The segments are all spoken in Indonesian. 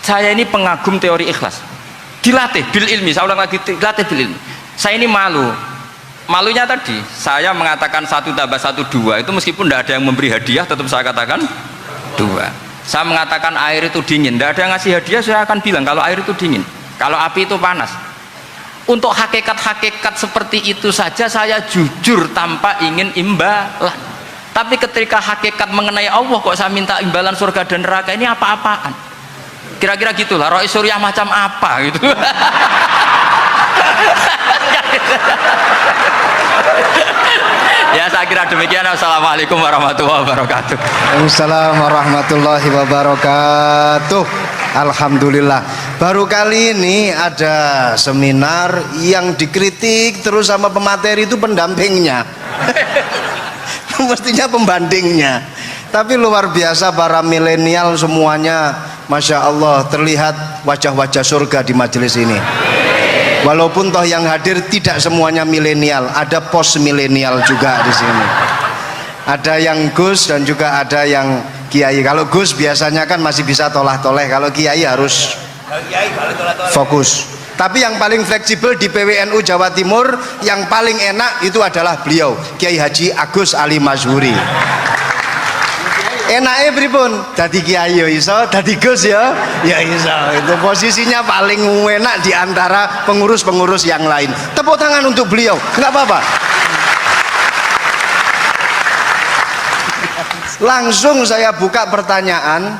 Saya ini pengagum teori ikhlas. Dilatih bil ilmi, saya ulang lagi, dilatih bil ilmi. Saya ini malu. Malunya tadi, saya mengatakan 1 tambah 1 2, itu meskipun tidak ada yang memberi hadiah, tetap saya katakan 2. Saya mengatakan air itu dingin, tidak ada yang ngasih hadiah, saya akan bilang kalau air itu dingin, kalau api itu panas. Untuk hakikat-hakikat seperti itu saja saya jujur tanpa ingin imbalan. Tapi ketika hakikat mengenai Allah kok saya minta imbalan surga dan neraka, ini apa-apaan? Kira-kira gitulah, Rois Suriah macam apa gitu. Ya saya kira demikian. Assalamualaikum warahmatullahi wabarakatuh. Waalaikumsalam warahmatullahi wabarakatuh. Alhamdulillah, baru kali ini ada seminar yang dikritik terus sama pemateri itu pendampingnya. Mestinya pembandingnya. Tapi luar biasa para milenial semuanya, Masya Allah, terlihat wajah-wajah surga di majelis ini. Walaupun toh yang hadir tidak semuanya milenial, ada post milenial juga di sini. Ada yang Gus dan juga ada yang Kiai. Kalau Gus biasanya kan masih bisa tolah-toleh, kalau Kiai harus fokus. Tapi yang paling fleksibel di PWNU Jawa Timur, yang paling enak itu adalah beliau, Kiai Haji Agus Ali Mazhuri. Enaknya pripun? Dadi Kiai ya iso, dadi Gus ya iso. Itu posisinya paling enak di antara pengurus-pengurus yang lain. Tepuk tangan untuk beliau, nggak apa-apa. Langsung saya buka pertanyaan.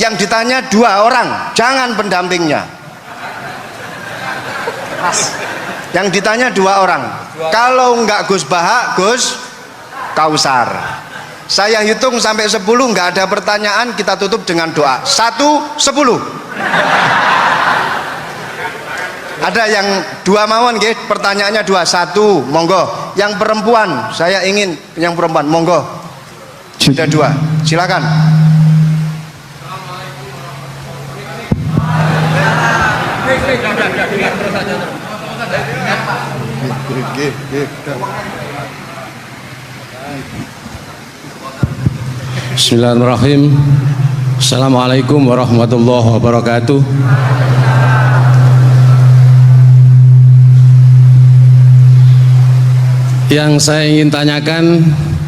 Yang ditanya 2 orang, jangan pendampingnya. Yang ditanya 2 orang. Kalau enggak Gus Baha, Gus Kausar. Saya hitung sampai 10, enggak ada pertanyaan, kita tutup dengan doa. 1, 10. Ada yang 2 mawon nggih, pertanyaannya 2. 1, monggo. Yang perempuan, saya ingin yang perempuan, monggo. Sudah 2, silakan. Bismillahirrahmanirrahim. Assalamualaikum warahmatullahi wabarakatuh. Yang saya ingin tanyakan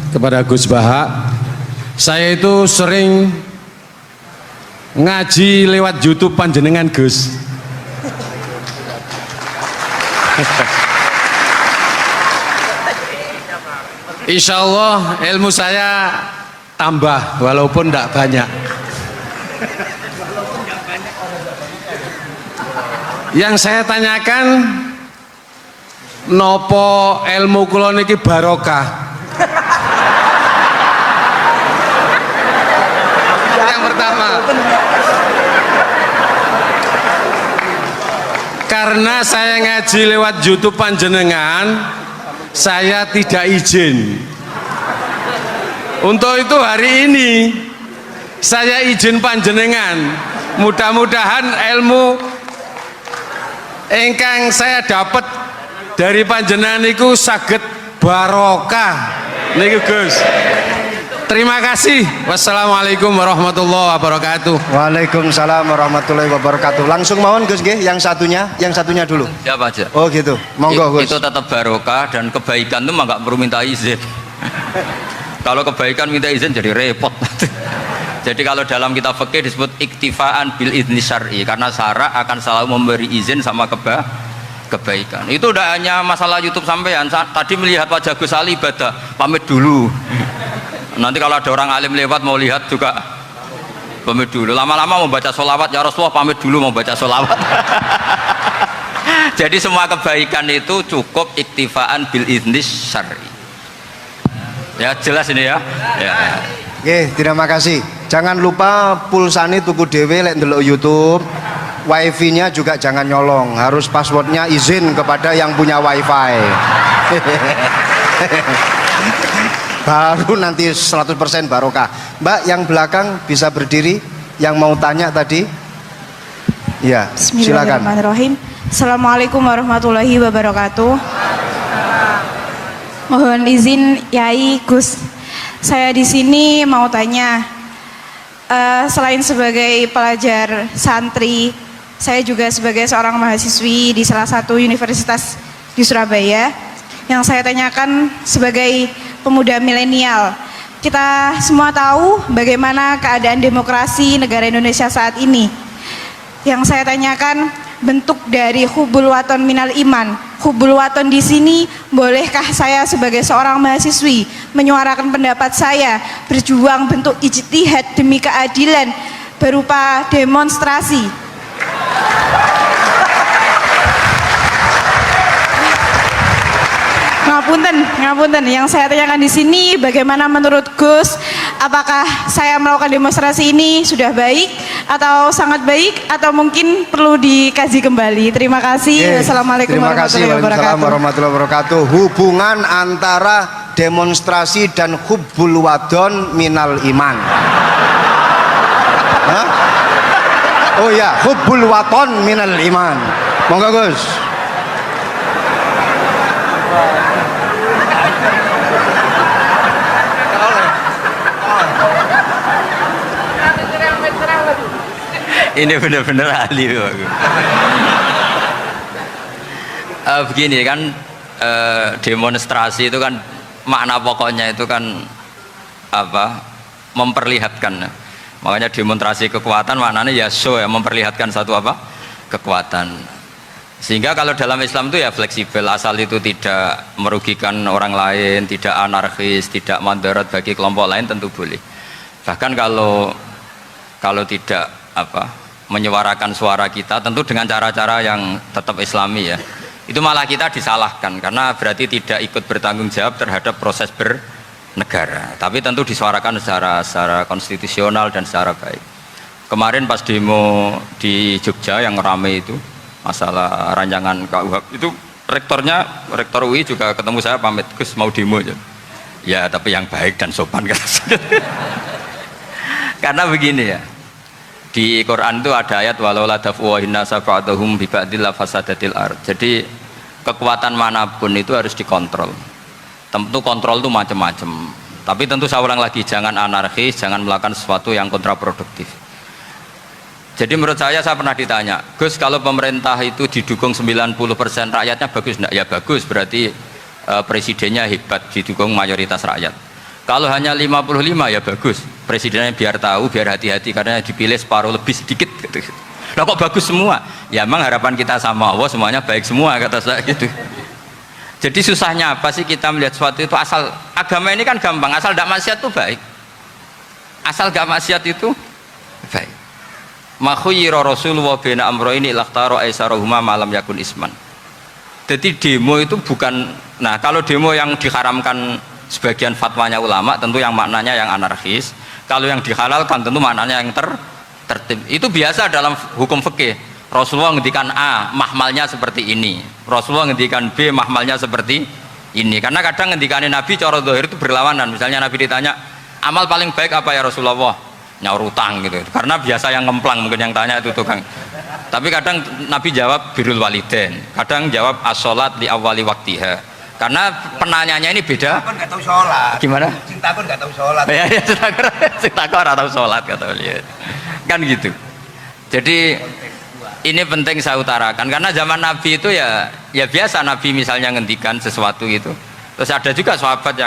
kepada Gus Baha, saya itu sering ngaji lewat YouTube panjenengan Gus. Insya Allah ilmu saya tambah walaupun tidak banyak. Yang saya tanyakan, nopo ilmu kula niki barokah? Yang pertama, karena saya ngaji lewat YouTube panjenengan, saya tidak izin. Untuk itu hari ini saya izin panjenengan. Mudah-mudahan ilmu ingkang saya dapat dari panjenengan niku saged barokah niku Gus. Terima kasih. Wassalamualaikum warahmatullahi wabarakatuh. Waalaikumsalam warahmatullahi wabarakatuh. Langsung mohon Gus nggih, yang satunya dulu. Siapa aja? Oh gitu. Monggo Gus. Itu tetap barokah, dan kebaikan itu mah nggak perlu minta izin. Kalau kebaikan minta izin jadi repot. Jadi kalau dalam kitab fikih disebut iktifaan bil idzni syar'i, karena syara akan selalu memberi izin sama kebaikan. Itu udah hanya masalah YouTube sampean. Tadi melihat wajah Gus Ali ibadah, pamit dulu. Nanti kalau ada orang alim lewat mau lihat juga pamit dulu. Lama-lama mau baca sholawat, ya Rasulullah pamit dulu mau baca sholawat. Jadi semua kebaikan itu cukup iktifaan bil idzni syar'i. Ya jelas ini ya. Oke, terima kasih. Jangan lupa pulsane tuku dhewe lek ndelok YouTube. Wifi-nya juga jangan nyolong, harus passwordnya izin kepada yang punya wifi. Baru nanti 100% barokah. Mbak yang belakang bisa berdiri, yang mau tanya tadi. Ya, silakan. Bismillahirrahmanirrahim. Assalamualaikum warahmatullahi wabarakatuh. Mohon izin Yai Gus, saya di sini mau tanya, Selain sebagai pelajar santri, saya juga sebagai seorang mahasiswi di salah satu universitas di Surabaya. Yang saya tanyakan sebagai pemuda milenial, kita semua tahu bagaimana keadaan demokrasi negara Indonesia saat ini. Yang saya tanyakan, bentuk dari hubul waton minal iman. Hubul waton di sini, bolehkah saya sebagai seorang mahasiswi menyuarakan pendapat saya, berjuang bentuk ijtihad demi keadilan berupa demonstrasi? Ngapunten. Yang saya tanyakan di sini, bagaimana menurut Gus? Apakah saya melakukan demonstrasi ini sudah baik atau sangat baik atau mungkin perlu dikaji kembali? Terima kasih. Wassalamualaikum warahmatullahi wabarakatuh. Hubungan antara demonstrasi dan hubbul wadon minal iman. Hah? Oh ya, hubbul waton minal iman. Monggo Gus. Ini benar-benar ahli aku. Begini kan, demonstrasi itu kan makna pokoknya itu kan apa? Memperlihatkan. Makanya demonstrasi kekuatan maknanya ya show, ya, memperlihatkan satu apa? Kekuatan. Sehingga kalau dalam Islam itu ya fleksibel, asal itu tidak merugikan orang lain, tidak anarkis, tidak mandorot bagi kelompok lain, tentu boleh. Bahkan kalau tidak menyuarakan suara kita, tentu dengan cara-cara yang tetap islami ya, itu malah kita disalahkan karena berarti tidak ikut bertanggung jawab terhadap proses bernegara. Tapi tentu disuarakan secara konstitusional dan secara baik. Kemarin pas demo di Jogja yang ramai itu masalah rancangan KUHP, itu rektor UI juga ketemu saya, pamit Gus mau demo aja. Ya tapi yang baik dan sopan kan. Karena begini ya, di Quran itu ada ayat walau la daf'u nasa ba'dahum bi ba'dil fasadatil ard. Jadi kekuatan manapun itu harus dikontrol. Tentu kontrol itu macam-macam. Tapi tentu saya ulang lagi, jangan anarkis, jangan melakukan sesuatu yang kontraproduktif. Jadi menurut saya pernah ditanya, Gus kalau pemerintah itu didukung 90% rakyatnya bagus enggak? Ya bagus, berarti presidennya hebat, didukung mayoritas rakyat. Kalau hanya 55 ya bagus, presidennya biar tahu, biar hati-hati karena dipilih separuh lebih sedikit gitu. Lah kok bagus semua? Ya emang harapan kita sama Allah semuanya baik semua, kata saya gitu. Jadi susahnya apa sih kita melihat sesuatu itu, asal agama ini kan gampang, asal tidak maksiat itu baik. Asal gak maksiat itu baik. Ma khuyyira Rasulullah baina amrayni ilakhtara aisarahuma malam yakun isman. Jadi demo itu bukan, nah kalau demo yang diharamkan sebagian fatwanya ulama tentu yang maknanya yang anarkis, kalau yang dihalalkan tentu maknanya yang tertib. Itu biasa dalam hukum fikih. Rasulullah ngendikan A, mahmalnya seperti ini. Rasulullah ngendikan B, mahmalnya seperti ini. Karena kadang ngendikanin Nabi cara zahir itu berlawanan. Misalnya Nabi ditanya, amal paling baik apa ya Rasulullah? Nyaur utang gitu. Karena biasa yang ngemplang mungkin yang tanya itu tukang. Tapi kadang Nabi jawab birrul walidain, kadang jawab as-sholat li awwali waktiha. Karena penanyanya ini beda. Cintakon nggak tahu sholat. Gimana? Cintakon nggak tahu sholat. Ya, cintakon nggak tahu sholat kata beliau. Kan gitu. Jadi ini penting saya utarakan karena zaman Nabi itu ya biasa Nabi misalnya ngendikan sesuatu itu. Terus ada juga sahabat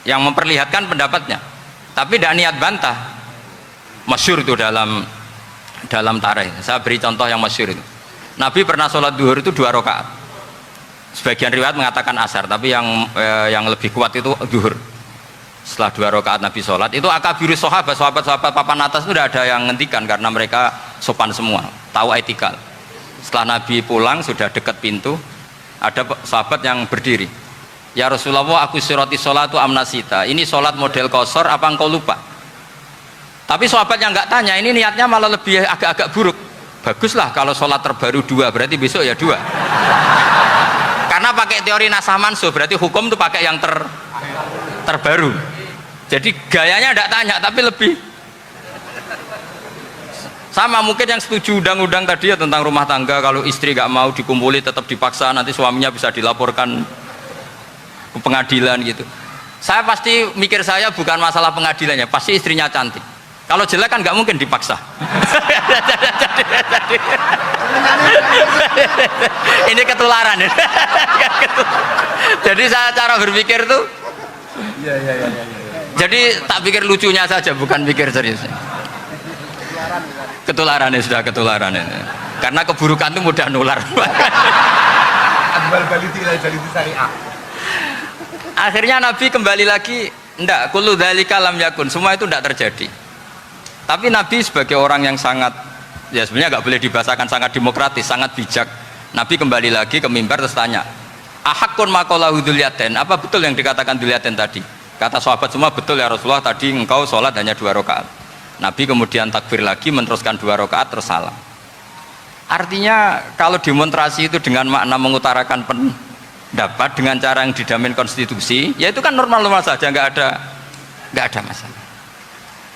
yang memperlihatkan pendapatnya. Tapi tidak niat bantah. Masyhur itu dalam tarikh. Saya beri contoh yang masyhur itu. Nabi pernah sholat duhur itu 2 rakaat. Sebagian riwayat mengatakan asar, tapi yang lebih kuat itu duhur. Setelah 2 rakaat Nabi sholat, itu akabirus sahabat papan atas itu tidak ada yang ngentikan karena mereka sopan semua, tahu etikal. Setelah Nabi pulang sudah dekat pintu, ada sahabat yang berdiri. Ya Rasulullah, aku siroti sholatu amnasita. Ini sholat model kosor, apa engkau lupa? Tapi sahabat yang nggak tanya, ini niatnya malah lebih agak-agak buruk. Baguslah kalau sholat terbaru 2, berarti besok ya 2. Karena pakai teori nasah mansuh, berarti hukum itu pakai yang terbaru. Jadi gayanya tidak tanya, tapi lebih sama. Mungkin yang setuju undang-undang tadi ya tentang rumah tangga, kalau istri nggak mau dikumpuli tetap dipaksa, nanti suaminya bisa dilaporkan ke pengadilan gitu. Saya pasti mikir saya bukan masalah pengadilannya, pasti istrinya cantik. Kalau jelek kan nggak mungkin dipaksa. Ini ketularan ya. Jadi saya cara berpikir tuh. Jadi tak pikir lucunya saja, bukan pikir serius. Ketularan ya, sudah ketularan ini. Karena keburukan itu mudah nular. Akhirnya Nabi kembali lagi, enggak, kullu dzalika lam yakun, semua itu enggak terjadi. Tapi Nabi sebagai orang yang sangat, ya sebenarnya nggak boleh dibahasakan sangat demokratis, sangat bijak. Nabi kembali lagi ke mimbar terus tanya, ahakun makolahu dzulyaten, apa betul yang dikatakan dzulyaten tadi? Kata sahabat semua, betul ya Rasulullah, tadi engkau sholat hanya 2 rakaat. Nabi kemudian takbir lagi, meneruskan 2 rakaat terus salam. Artinya kalau demonstrasi itu dengan makna mengutarakan pendapat dengan cara yang dijamin konstitusi, ya itu kan normal-normal saja, nggak ada masalah.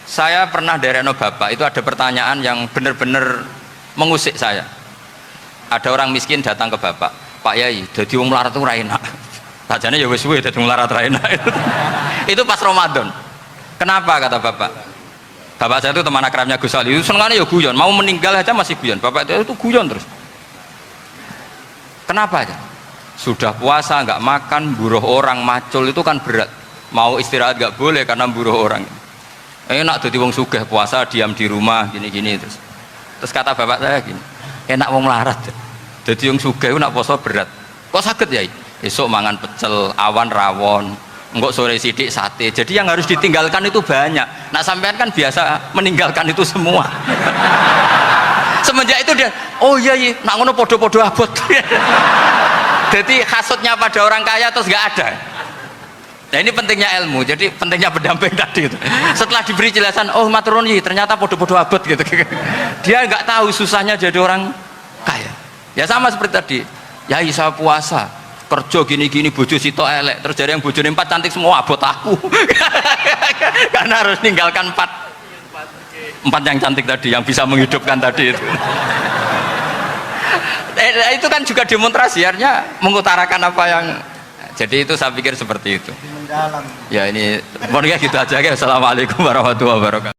Saya pernah dari bapak itu ada pertanyaan yang benar-benar mengusik saya. Ada orang miskin datang ke bapak, Pak Yai, jadi wong melarat itu ra enak. Sajane ya wis suwe dadi wong melarat ra enak. Itu pas Ramadan. Kenapa kata bapak? Bapak saya itu teman akrabnya Gus Ali, itu senengannya ya guyon, mau meninggal aja masih guyon. Bapak itu guyon terus. Kenapa aja? Sudah puasa nggak makan, buruh orang, macul itu kan berat. Mau istirahat nggak boleh karena buruh orang. Enak jadi wong sugih puasa diam di rumah gini-gini terus kata bapak saya gini, enak wong larat jadi wong sugih nak puasa berat kok sakit ya, esok mangan pecel, awan rawon, enggak sore sidik sate, jadi yang harus ditinggalkan itu banyak. Nak sampean kan biasa meninggalkan itu semua. Semenjak itu dia, oh iya nak ngono podo-podo abot. Jadi hasutnya pada orang kaya terus nggak ada. Nah ini pentingnya ilmu, jadi pentingnya pendamping tadi itu. Setelah diberi jelasan, oh maturun ternyata podo-podo abot gitu. Dia nggak tahu susahnya jadi orang kaya. Ya sama seperti tadi, ya saya puasa, kerja gini-gini, bojo sitok elek, terus jadi yang bojone 4 cantik semua abot aku. Karena harus ninggalkan 4 yang cantik tadi, yang bisa menghidupkan tadi itu. Itu kan juga demonstrasi, artinya mengutarakan apa yang. Jadi itu saya pikir seperti itu. Ya ini pokoknya gitu aja ya. Assalamualaikum warahmatullahi wabarakatuh.